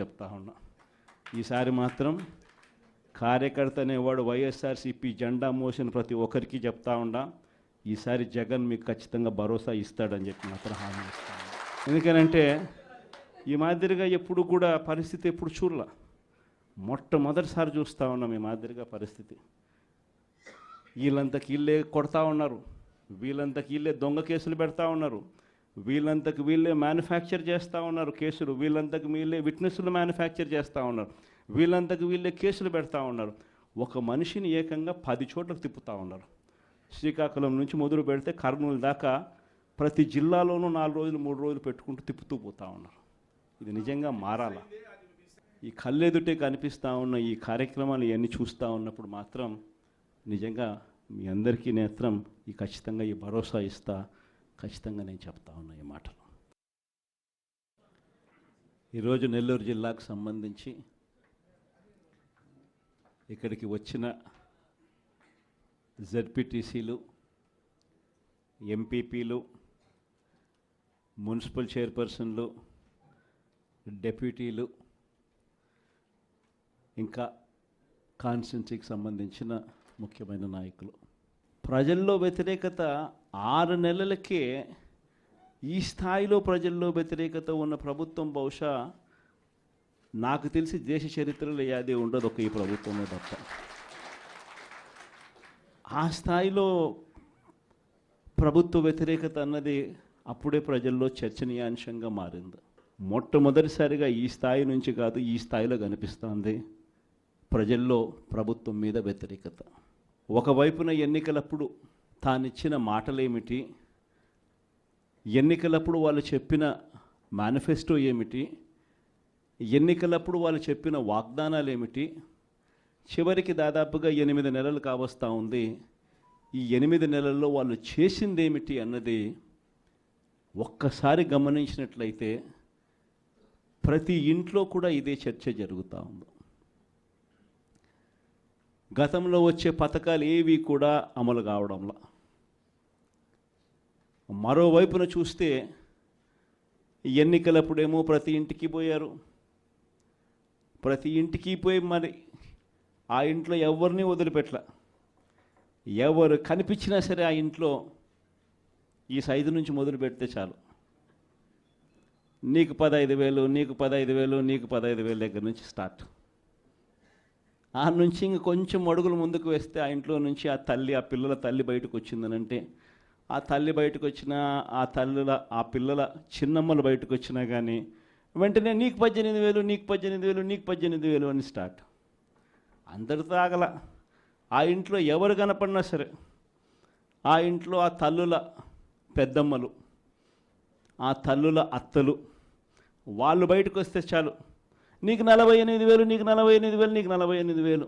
చెప్తా ఉన్నా. ఈసారి మాత్రం కార్యకర్త అనేవాడు వైఎస్ఆర్సీపీ జెండా మోసిన ప్రతి ఒక్కరికి చెప్తా ఉండా, ఈసారి జగన్ మీకు ఖచ్చితంగా భరోసా ఇస్తాడని చెప్పి మాత్రం హామీ ఇస్తాను. ఎందుకనంటే ఈ మాదిరిగా ఎప్పుడు కూడా పరిస్థితి ఎప్పుడు చూడలా, మొట్టమొదటిసారి చూస్తూ ఉన్నాం ఈ మాదిరిగా పరిస్థితి. వీళ్ళంతకు వీళ్ళే కొడతా ఉన్నారు, వీళ్ళంతకు వీళ్ళే దొంగ కేసులు పెడతా ఉన్నారు, వీళ్ళంతకు వీళ్ళే మ్యానుఫ్యాక్చర్ చేస్తూ ఉన్నారు కేసులు, వీళ్ళంతకు వీళ్ళే విట్నెస్లు మ్యానుఫ్యాక్చర్ చేస్తూ ఉన్నారు, వీళ్ళంతకు వీళ్ళే కేసులు పెడతా ఉన్నారు. ఒక మనిషిని ఏకంగా 10 చోట్లకు తిప్పుతూ ఉన్నారు. శ్రీకాకుళం నుంచి మొదలు పెడితే కర్నూలు దాకా ప్రతి జిల్లాలోనూ 4 రోజులు 3 రోజులు పెట్టుకుంటూ తిప్పుతూ పోతూ ఉన్నారు. ఇది నిజంగా మారాలా? ఈ కళ్ళెదుటే కనిపిస్తూ ఉన్న ఈ కార్యక్రమాలు ఇవన్నీ చూస్తూ ఉన్నప్పుడు మాత్రం నిజంగా మీ అందరికీ నేత్రం ఈ ఖచ్చితంగా ఈ భరోసా ఇస్తా, ఖచ్చితంగా నేను చెప్తా ఉన్నా ఈ మాటలు. ఈరోజు నెల్లూరు జిల్లాకు సంబంధించి ఇక్కడికి వచ్చిన జెడ్పీటీసీలు, ఎంపీపీలు, మున్సిపల్ చైర్పర్సన్లు, డెప్యూటీలు, ఇంకా కాన్స్టిట్యున్సీకి సంబంధించిన ముఖ్యమైన నాయకులు, ప్రజల్లో వ్యతిరేకత 6 నెలలకే ఈ స్థాయిలో ప్రజల్లో వ్యతిరేకత ఉన్న ప్రభుత్వం బహుశా నాకు తెలిసి దేశ చరిత్రలో ఏది ఉండదు, ఒక ఈ ప్రభుత్వమే తప్ప. ఆ స్థాయిలో ప్రభుత్వ వ్యతిరేకత అన్నది అప్పుడే ప్రజల్లో చర్చనీయాంశంగా మారింది. మొట్టమొదటిసారిగా ఈ స్థాయి నుంచి కాదు, ఈ స్థాయిలో కనిపిస్తుంది ప్రజల్లో ప్రభుత్వం మీద వ్యతిరేకత. ఒకవైపున ఎన్నికలప్పుడు తానిచ్చిన మాటలేమిటి, ఎన్నికలప్పుడు వాళ్ళు చెప్పిన మేనిఫెస్టో ఏమిటి, ఎన్నికలప్పుడు వాళ్ళు చెప్పిన వాగ్దానాలు ఏమిటి, చివరికి దాదాపుగా 8 నెలలు కావస్తూ ఉంది. ఈ 8 నెలల్లో వాళ్ళు చేసింది ఏమిటి అన్నది ఒక్కసారి గమనించినట్లయితే ప్రతి ఇంట్లో కూడా ఇదే చర్చ జరుగుతూ ఉంది. గతంలో వచ్చే పథకాలు ఏవి కూడా అమలు కావడంలా. మరోవైపున చూస్తే ఎన్నికలప్పుడేమో ప్రతి ఇంటికి పోయారు, ప్రతి ఇంటికి పోయి మరి ఆ ఇంట్లో ఎవరిని వదిలిపెట్టలే. ఎవరు కనిపించినా సరే ఆ ఇంట్లో ఈ సైజు నుంచి మొదలు పెడితే చాలు, నీకు 15,000, నీకు 15,000, నీకు 15,000 దగ్గర నుంచి స్టార్ట్. ఆ నుంచి ఇంక కొంచెం అడుగులు ముందుకు వేస్తే ఆ ఇంట్లో నుంచి ఆ పిల్లల తల్లి బయటకు వచ్చిందనంటే, ఆ తల్లి బయటకు వచ్చినా, ఆ పిల్లల చిన్నమ్మలు బయటకు వచ్చినా కానీ వెంటనే నీకు 18,000, నీకు 18,000, నీకు 18,000 అని స్టార్ట్. అందరితో ఆగల. ఆ ఇంట్లో ఎవరు కనపడినా సరే, ఆ ఇంట్లో ఆ తల్లుల పెద్దమ్మలు, ఆ తల్లుల అత్తలు, వాళ్ళు బయటకు వస్తే చాలు, నీకు 48,000, నీకు 48,000, నీకు 48,000.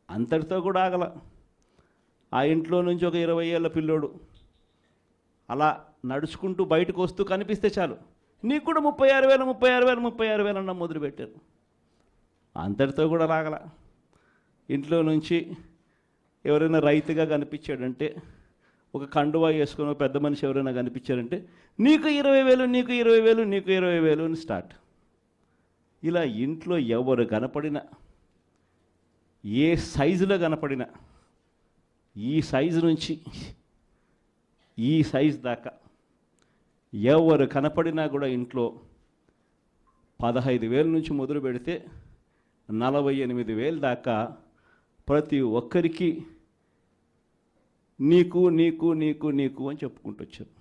అంతటితో కూడా ఆగల. ఆ ఇంట్లో నుంచి ఒక 20 ఏళ్ళ పిల్లోడు అలా నడుచుకుంటూ బయటకు వస్తూ కనిపిస్తే చాలు, నీకు కూడా 36,000, 36,000, 36,000 అన్న మొదలుపెట్టారు. అంతటితో కూడా రాగల. ఇంట్లో నుంచి ఎవరైనా రైతుగా కనిపించాడంటే, ఒక కండువా వేసుకుని ఒక పెద్ద మనిషి ఎవరైనా కనిపించారంటే, నీకు 20,000, నీకు 20,000, నీకు 20,000 అని స్టార్ట్. ఇలా ఇంట్లో ఎవరు కనపడినా, ఏ సైజులో కనపడినా, ఈ సైజు నుంచి ఈ సైజు దాకా ఎవరు కనపడినా కూడా ఇంట్లో 15,000 నుంచి మొదలు పెడితే 48,000 దాకా ప్రతి ఒక్కరికి నీకు నీకు నీకు నీకు అని చెప్పుకుంటూ వచ్చారు.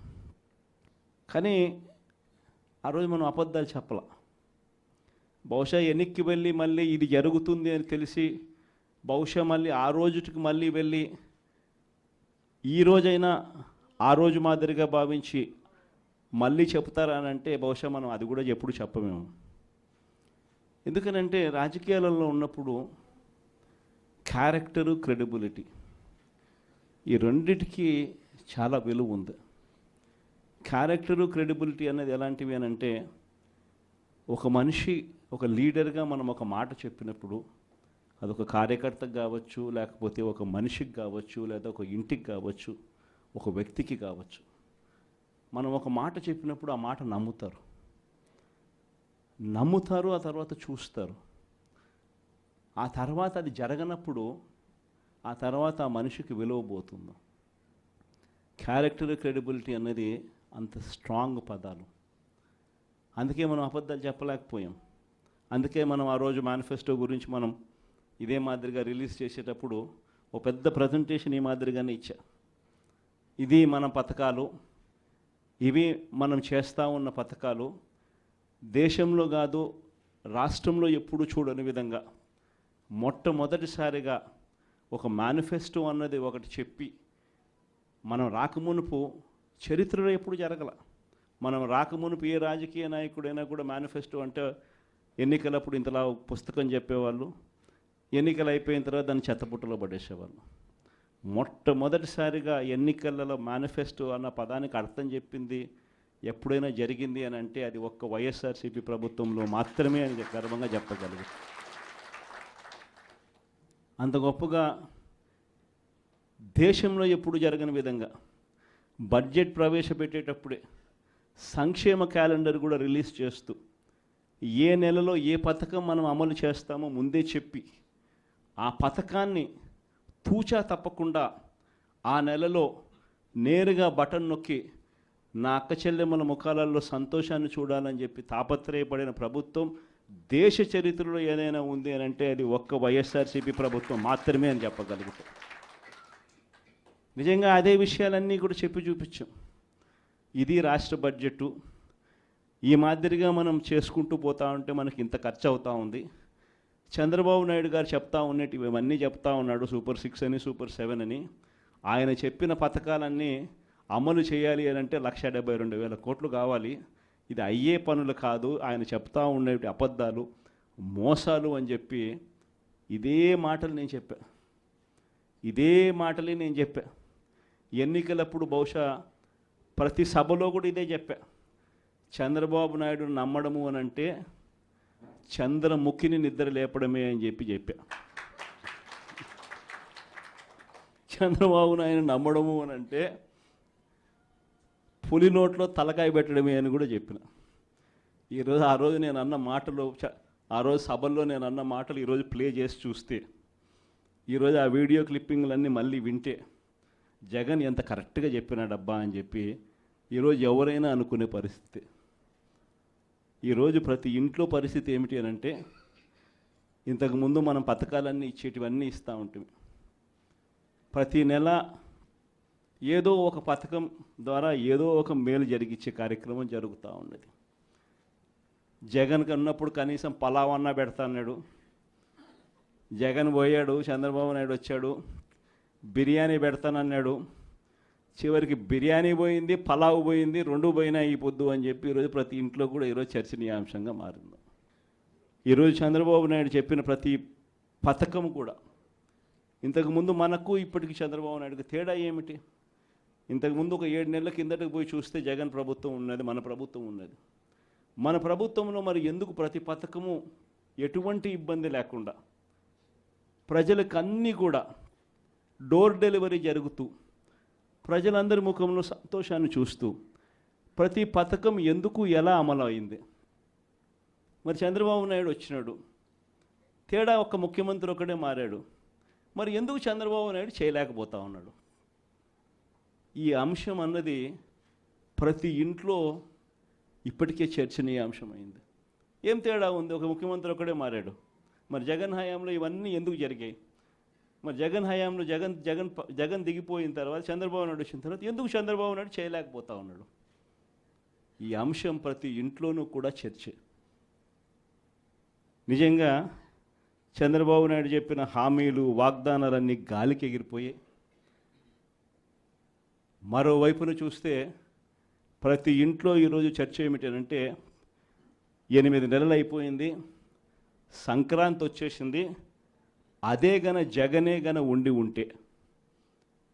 కానీ ఆ రోజు మనం అబద్ధాలు చెప్పాల. బహుశా వెనక్కి వెళ్ళి మళ్ళీ ఇది జరుగుతుంది అని తెలిసి బహుశా మళ్ళీ ఆ రోజుకి మళ్ళీ వెళ్ళి ఈ రోజైనా ఆ రోజు మాదిరిగా భావించి మళ్ళీ చెప్తారా అని అంటే బహుశా మనం అది కూడా ఎప్పుడు చెప్పమేము. ఎందుకనంటే రాజకీయాలలో ఉన్నప్పుడు క్యారెక్టరు, క్రెడిబిలిటీ ఈ రెండిటికి చాలా విలువ ఉంది. క్యారెక్టరు, క్రెడిబిలిటీ అనేది ఎలాంటివి అని అంటే, ఒక మనిషి ఒక లీడర్గా మనం ఒక మాట చెప్పినప్పుడు అదొక కార్యకర్తకు కావచ్చు, లేకపోతే ఒక మనిషికి కావచ్చు, లేదా ఒక ఇంటికి కావచ్చు, ఒక వ్యక్తికి కావచ్చు, మనం ఒక మాట చెప్పినప్పుడు ఆ మాట నమ్ముతారు. నమ్ముతారు, ఆ తర్వాత చూస్తారు. ఆ తర్వాత అది జరగనప్పుడు ఆ తర్వాత ఆ మనిషికి విలువ పోతుంది. క్యారెక్టర్, క్రెడిబిలిటీ అనేది అంత స్ట్రాంగ్ పదాలు. అందుకే మనం అబద్ధాలు చెప్పలేకపోయాం. అందుకే మనం ఆ రోజు మేనిఫెస్టో గురించి మనం ఇదే మాదిరిగా రిలీజ్ చేసేటప్పుడు ఒక పెద్ద ప్రజెంటేషన్ ఈ మాదిరిగానే ఇచ్చా. ఇది మన పథకాలు, ఇవి మనం చేస్తూ ఉన్న పథకాలు. దేశంలో కాదు, రాష్ట్రంలో ఎప్పుడూ చూడని విధంగా మొట్టమొదటిసారిగా ఒక మేనిఫెస్టో అన్నది ఒకటి చెప్పి, మనం రాకమునుపు చరిత్రలో ఎప్పుడు జరగల. మనం రాకమునుపు ఏ రాజకీయ నాయకుడైనా కూడా మేనిఫెస్టో అంటే ఎన్నికలప్పుడు ఇంతలా పుస్తకం చెప్పేవాళ్ళు, ఎన్నికలు అయిపోయిన తర్వాత దాన్ని చెత్తపుట్టలో పడేసేవాళ్ళు. మొట్టమొదటిసారిగా ఎన్నికలలో మేనిఫెస్టో అన్న పదానికి అర్థం చెప్పింది ఎప్పుడైనా జరిగింది అని అంటే అది ఒక్క వైఎస్ఆర్సీపీ ప్రభుత్వంలో మాత్రమే అని గర్వంగా చెప్పగలుగుతాం. అంత గొప్పగా దేశంలో ఎప్పుడు జరగని విధంగా బడ్జెట్ ప్రవేశపెట్టేటప్పుడే సంక్షేమ క్యాలెండర్ కూడా రిలీజ్ చేస్తూ ఏ నెలలో ఏ పథకం మనం అమలు చేస్తామో ముందే చెప్పి ఆ పథకాన్ని తూచా తప్పకుండా ఆ నెలలో నేరుగా బటన్ నొక్కి నా అక్క చెల్లెమ్మల ముఖాలలో సంతోషాన్ని చూడాలని చెప్పి తాపత్రయపడిన ప్రభుత్వం దేశ చరిత్రలో ఏదైనా ఉంది అని అంటే అది ఒక్క వైఎస్ఆర్సీపీ ప్రభుత్వం మాత్రమే అని చెప్పగలుగుతాం. నిజంగా అదే విషయాలన్నీ కూడా చెప్పి చూపించాం. ఇది రాష్ట్ర బడ్జెటు, ఈ మాదిరిగా మనం చేసుకుంటూ పోతా ఉంటే మనకి ఇంత ఖర్చు అవుతూ ఉంది. చంద్రబాబు నాయుడు గారు చెప్తా ఉన్నట్టు ఇవన్నీ చెప్తా ఉన్నాడు, సూపర్ 6 అని, సూపర్ 7 అని. ఆయన చెప్పిన పథకాలన్నీ అమలు చేయాలి అని అంటే 1,72,000 కోట్లు కావాలి. ఇది అయ్యే పనులు కాదు, ఆయన చెప్తా ఉండే అబద్ధాలు, మోసాలు అని చెప్పి ఇదే మాటలు నేను చెప్పా. ఇదే మాటలే నేను చెప్పా. ఎన్నికలప్పుడు బహుశా ప్రతి సభలో కూడా ఇదే చెప్పా. చంద్రబాబు నాయుడు నమ్మడము అని అంటే చంద్రముఖిని నిద్ర లేపడమే అని చెప్పా. చంద్రబాబు నాయుడు నమ్మడము అని అంటే పులి నోట్లో తలకాయ పెట్టడమే అని కూడా చెప్పిన. ఆ రోజు నేను అన్న మాటలు, ఆ రోజు సభల్లో నేను అన్న మాటలు ఈరోజు ప్లే చేసి చూస్తే, ఈరోజు ఆ వీడియో క్లిప్పింగ్లన్నీ మళ్ళీ వింటే జగన్ ఎంత కరెక్ట్గా చెప్పినాడబ్బా అని చెప్పి ఈరోజు ఎవరైనా అనుకునే పరిస్థితి. ఈరోజు ప్రతి ఇంట్లో పరిస్థితి ఏమిటి అని అంటే, ఇంతకుముందు మనం పథకాలన్నీ ఇచ్చేటివన్నీ ఇస్తూ ఉంటుంది. ప్రతి నెల ఏదో ఒక పథకం ద్వారా ఏదో ఒక మేలు జరిగించే కార్యక్రమం జరుగుతూ ఉన్నది. జగన్ ఉన్నప్పుడు కనీసం పలావన్నా పెడతా అన్నాడు. జగన్ పోయాడు, చంద్రబాబు నాయుడు వచ్చాడు, బిర్యానీ పెడతానన్నాడు. చివరికి బిర్యానీ పోయింది, పలావ్ పోయింది, 2 పోయినా ఈ పొద్దు అని చెప్పి ఈరోజు ప్రతి ఇంట్లో కూడా ఈరోజు చర్చనీయాంశంగా మారింది. ఈరోజు చంద్రబాబు నాయుడు చెప్పిన ప్రతి పథకం కూడా, ఇంతకుముందు మనకు ఇప్పటికి చంద్రబాబు నాయుడుకి తేడా ఏమిటి? ఇంతకుముందు ఒక 7 నెలల కిందటకు పోయి చూస్తే జగన్ ప్రభుత్వం ఉన్నది, మన ప్రభుత్వం ఉన్నది. మన ప్రభుత్వంలో మరి ఎందుకు ప్రతి పథకము ఎటువంటి ఇబ్బంది లేకుండా ప్రజలకు అన్నీ కూడా డోర్ డెలివరీ జరుగుతూ ప్రజలందరి ముఖంలో సంతోషాన్ని చూస్తూ ప్రతి పథకం ఎందుకు ఎలా అమలు అయింది? మరి చంద్రబాబు నాయుడు వచ్చినాడు, తేడా ఒక్క ముఖ్యమంత్రి ఒకడే మారాడు. మరి ఎందుకు చంద్రబాబు నాయుడు చేయలేకపోతా ఉన్నాడు? ఈ అంశం అన్నది ప్రతి ఇంట్లో ఇప్పటికే చర్చనీయాంశమైంది. ఏం తేడా ఉంది? ఒక ముఖ్యమంత్రి ఒకడే మారాడు. మరి జగన్ హయాంలో ఇవన్నీ ఎందుకు జరిగాయి? మరి జగన్ హయాంలో జగన్ దిగిపోయిన తర్వాత చంద్రబాబు నాయుడు వచ్చిన తర్వాత ఎందుకు చంద్రబాబు నాయుడు చేయలేకపోతా ఉన్నాడు? ఈ అంశం ప్రతి ఇంట్లోనూ కూడా చర్చ. నిజంగా చంద్రబాబు నాయుడు చెప్పిన హామీలు, వాగ్దానాలన్నీ గాలికి ఎగిరిపోయాయి. మరోవైపున చూస్తే ప్రతి ఇంట్లో ఈరోజు చర్చ ఏమిటంటే, 8 నెలలు అయిపోయింది, సంక్రాంతి వచ్చేసింది, జగనే ఉండి ఉంటే,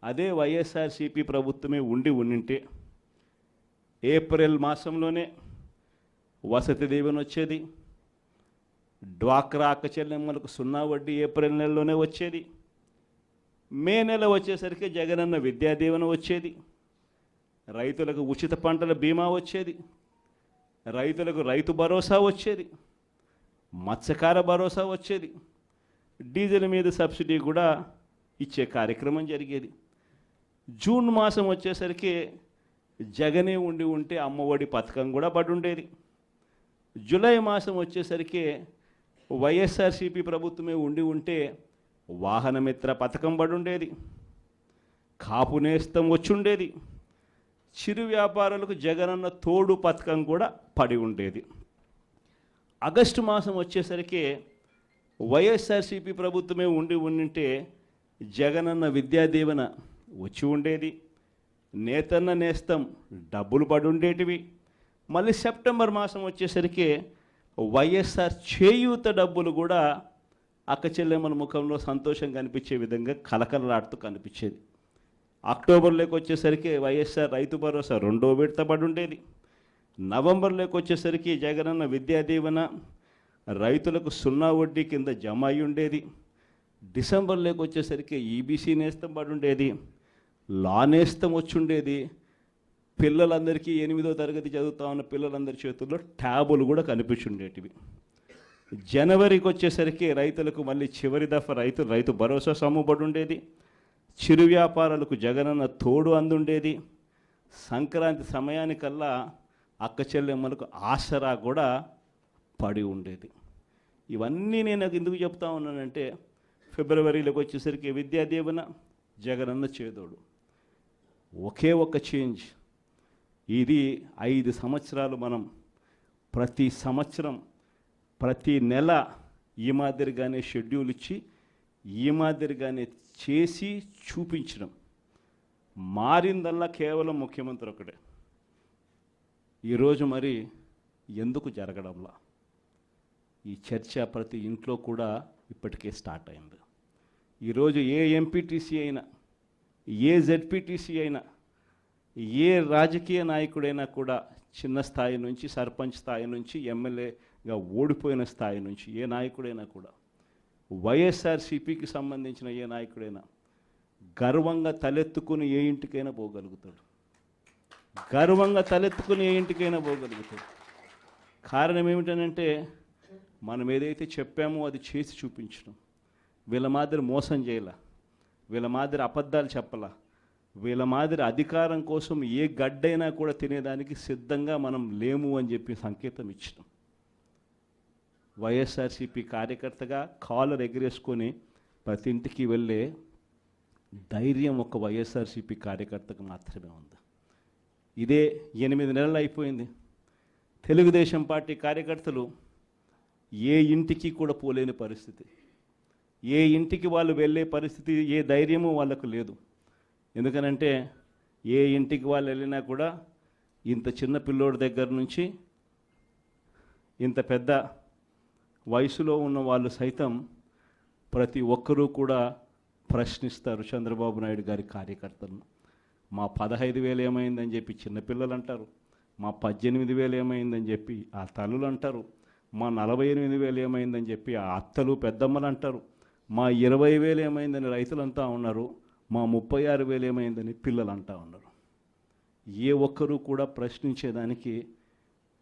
అదే వైఎస్ఆర్సీపీ ప్రభుత్వమే ఉండింటే ఏప్రిల్ మాసంలోనే వసతి దీవెన వచ్చేది, డ్వాక్రా అక్క చెల్లెమ్మలకు 0 వడ్డీ ఏప్రిల్ నెలలోనే వచ్చేది, మే నెల వచ్చేసరికి జగనన్న విద్యా దీవెన వచ్చేది, రైతులకు ఉచిత పంటల బీమా వచ్చేది, రైతులకు రైతు భరోసా వచ్చేది, మత్స్యకార భరోసా వచ్చేది, డీజిల్ మీద సబ్సిడీ కూడా ఇచ్చే కార్యక్రమం జరిగేది. జూన్ మాసం వచ్చేసరికి జగనే ఉండి ఉంటే అమ్మఒడి పథకం కూడా పడి ఉండేది. జూలై మాసం వచ్చేసరికి వైఎస్ఆర్సీపీ ప్రభుత్వమే ఉండి ఉంటే వాహనమిత్ర పథకం పడి ఉండేది, కాపు నేస్తం వచ్చి ఉండేది, చిరు వ్యాపారులకు జగనన్న తోడు పథకం కూడా పడి ఉండేది. ఆగస్టు మాసం వచ్చేసరికి వైఎస్ఆర్సీపీ ప్రభుత్వమే ఉంటే జగనన్న విద్యా దీవెన వచ్చి ఉండేది, నేతన్న నేస్తం డబ్బులు పడి ఉండేటివి. మళ్ళీ సెప్టెంబర్ మాసం వచ్చేసరికి వైఎస్ఆర్ చేయూత డబ్బులు కూడా అక్క చెల్లెమ్మల ముఖంలో సంతోషం కనిపించే విధంగా కలకలలాడుతూ కనిపించేది. అక్టోబర్లోకి వచ్చేసరికి వైఎస్ఆర్ రైతు భరోసా 2వ విడత పడి ఉండేది. నవంబర్లోకి వచ్చేసరికి జగనన్న విద్యా దీవెన రైతులకు 0 వడ్డీ కింద జమ అయి ఉండేది. డిసెంబర్లోకి వచ్చేసరికి ఈబీసీ నేస్తం పడి ఉండేది, లా నేస్తం వచ్చి ఉండేది. పిల్లలందరికీ 8వ తరగతి చదువుతా ఉన్న పిల్లలందరి చేతుల్లో ట్యాబులు కూడా కనిపించుండేటివి. జనవరికి వచ్చేసరికి రైతులకు మళ్ళీ చివరి దఫా రైతు భరోసా సొమ్ము పడి ఉండేది. చిరు వ్యాపారాలకు జగనన్న తోడు అందుండేది. సంక్రాంతి సమయానికల్లా అక్క చెల్లెమ్మలకు ఆసరా కూడా పడి ఉండేది. ఇవన్నీ నేను ఎందుకు చెప్తా ఉన్నానంటే, ఫిబ్రవరిలోకి వచ్చేసరికి విద్యా దీవెన, జగనన్న చేదోడు, ఒకే ఒక చేంజ్. ఇది 5 సంవత్సరాలు మనం ప్రతి సంవత్సరం ప్రతి నెల ఈ మాదిరిగానే షెడ్యూల్ ఇచ్చి ఈ మాదిరిగానే చేసి చూపించడం. మారిందల్లా కేవలం ముఖ్యమంత్రి ఒకటే. ఈరోజు మరి ఎందుకు జరగడంలా ఈ చర్చ ప్రతి ఇంట్లో కూడా ఇప్పటికే స్టార్ట్ అయింది. ఈరోజు ఏ ఎంపీటీసీ అయినా, ఏ జెడ్పీటీసీ అయినా, ఏ రాజకీయ నాయకుడైనా కూడా చిన్న స్థాయి నుంచి, సర్పంచ్ స్థాయి నుంచి, ఎమ్మెల్యేగా ఓడిపోయిన స్థాయి నుంచి ఏ నాయకుడైనా కూడా, వైఎస్ఆర్సీపీకి సంబంధించిన ఏ నాయకుడైనా గర్వంగా తలెత్తుకుని ఏ ఇంటికైనా పోగలుగుతాడు. గర్వంగా తలెత్తుకుని ఏ ఇంటికైనా పోగలుగుతాడు. కారణం ఏమిటనంటే, మనం ఏదైతే చెప్పామో అది చేసి చూపించడం. వీళ్ళ మాదిరి మోసం చేయాల, వీళ్ళ మాదిరి అబద్ధాలు చెప్పాల, వీళ్ళ మాదిరి అధికారం కోసం ఏ గడ్డైనా కూడా తినేదానికి సిద్ధంగా మనం లేము అని చెప్పి సంకేతం ఇచ్చడం. వైఎస్ఆర్సీపీ కార్యకర్తగా కాలర్ ఎగరేసుకొని ప్రతి ఇంటికి వెళ్ళే ధైర్యం ఒక వైఎస్ఆర్సీపీ కార్యకర్తకు మాత్రమే ఉంది. ఇదే 8 నెలలు అయిపోయింది. తెలుగుదేశం పార్టీ కార్యకర్తలు ఏ ఇంటికి కూడా పోలేని పరిస్థితి, ఏ ఇంటికి వాళ్ళు వెళ్ళే పరిస్థితి, ఏ ధైర్యము వాళ్ళకు లేదు. ఎందుకనంటే ఏ ఇంటికి వాళ్ళు వెళ్ళినా కూడా ఇంత చిన్న పిల్లోడి దగ్గర నుంచి ఇంత పెద్ద వయసులో ఉన్న వాళ్ళు సైతం ప్రతి ఒక్కరూ కూడా ప్రశ్నిస్తారు చంద్రబాబు నాయుడు గారి కార్యకర్తలను. మా 15,000 ఏమైందని చెప్పి చిన్నపిల్లలు అంటారు, మా 18,000 ఏమైందని చెప్పి ఆ తల్లులు అంటారు, మా 48,000 ఏమైందని చెప్పి ఆ అత్తలు పెద్దమ్మలు అంటారు, మా 20,000 ఏమైందని రైతులంతా ఉన్నారు, మా 36,000 ఏమైందని పిల్లలు అంటా ఉన్నారు. ఏ ఒక్కరూ కూడా ప్రశ్నించేదానికి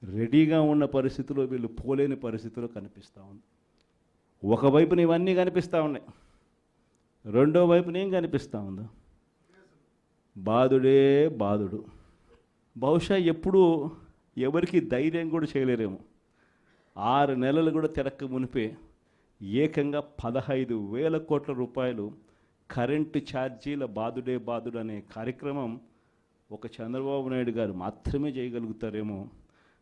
రెడీగా ఉన్న పరిస్థితిలో వీళ్ళు పోలేని పరిస్థితిలో కనిపిస్తూ ఉంది. ఒకవైపున ఇవన్నీ కనిపిస్తూ ఉన్నాయి, రెండో వైపున ఏం కనిపిస్తూ ఉందో? బాధుడే బాధుడు. బహుశా ఎప్పుడూ ఎవరికి ధైర్యం కూడా చేయలేరేమో. 6 నెలలు కూడా తిరక్క మునిపే ఏకంగా 15,000 కోట్ల రూపాయలు కరెంటు ఛార్జీల బాధుడే బాధుడు అనే కార్యక్రమం ఒక చంద్రబాబు నాయుడు గారు మాత్రమే చేయగలుగుతారేమో.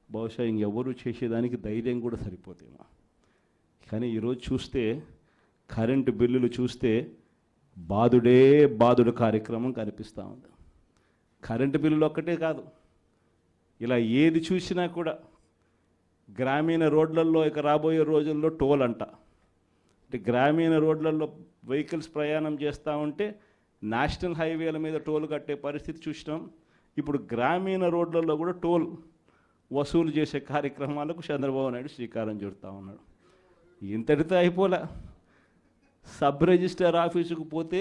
బహుశా ఇంకెవరు చేసేదానికి ధైర్యం కూడా సరిపోతేమో. కానీ ఈరోజు చూస్తే కరెంటు బిల్లులు చూస్తే బాధుడే బాధుడు కార్యక్రమం కనిపిస్తూ ఉంది. కరెంటు బిల్లులు ఒక్కటే కాదు, ఇలా ఏది చూసినా కూడా గ్రామీణ రోడ్లలో ఇక రాబోయే రోజుల్లో టోల్ అంట. అంటే గ్రామీణ రోడ్లలో వెహికల్స్ ప్రయాణం చేస్తూ ఉంటే నేషనల్ హైవేల మీద టోల్ కట్టే పరిస్థితి చూసినాం. ఇప్పుడు గ్రామీణ రోడ్లలో కూడా టోల్ వసూలు చేసే కార్యక్రమాలకు చంద్రబాబు నాయుడు శ్రీకారం చుడతా ఉన్నాడు. ఇంతటితో అయిపోలే. సబ్ రిజిస్టర్ ఆఫీసుకు పోతే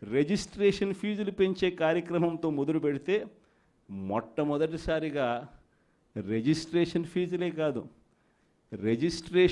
రిజిస్ట్రేషన్ ఫీజులు పెంచే కార్యక్రమంతో మొదలు పెడితే మొట్టమొదటిసారిగా రిజిస్ట్రేషన్ ఫీజులే కాదు, రిజిస్ట్రేషన్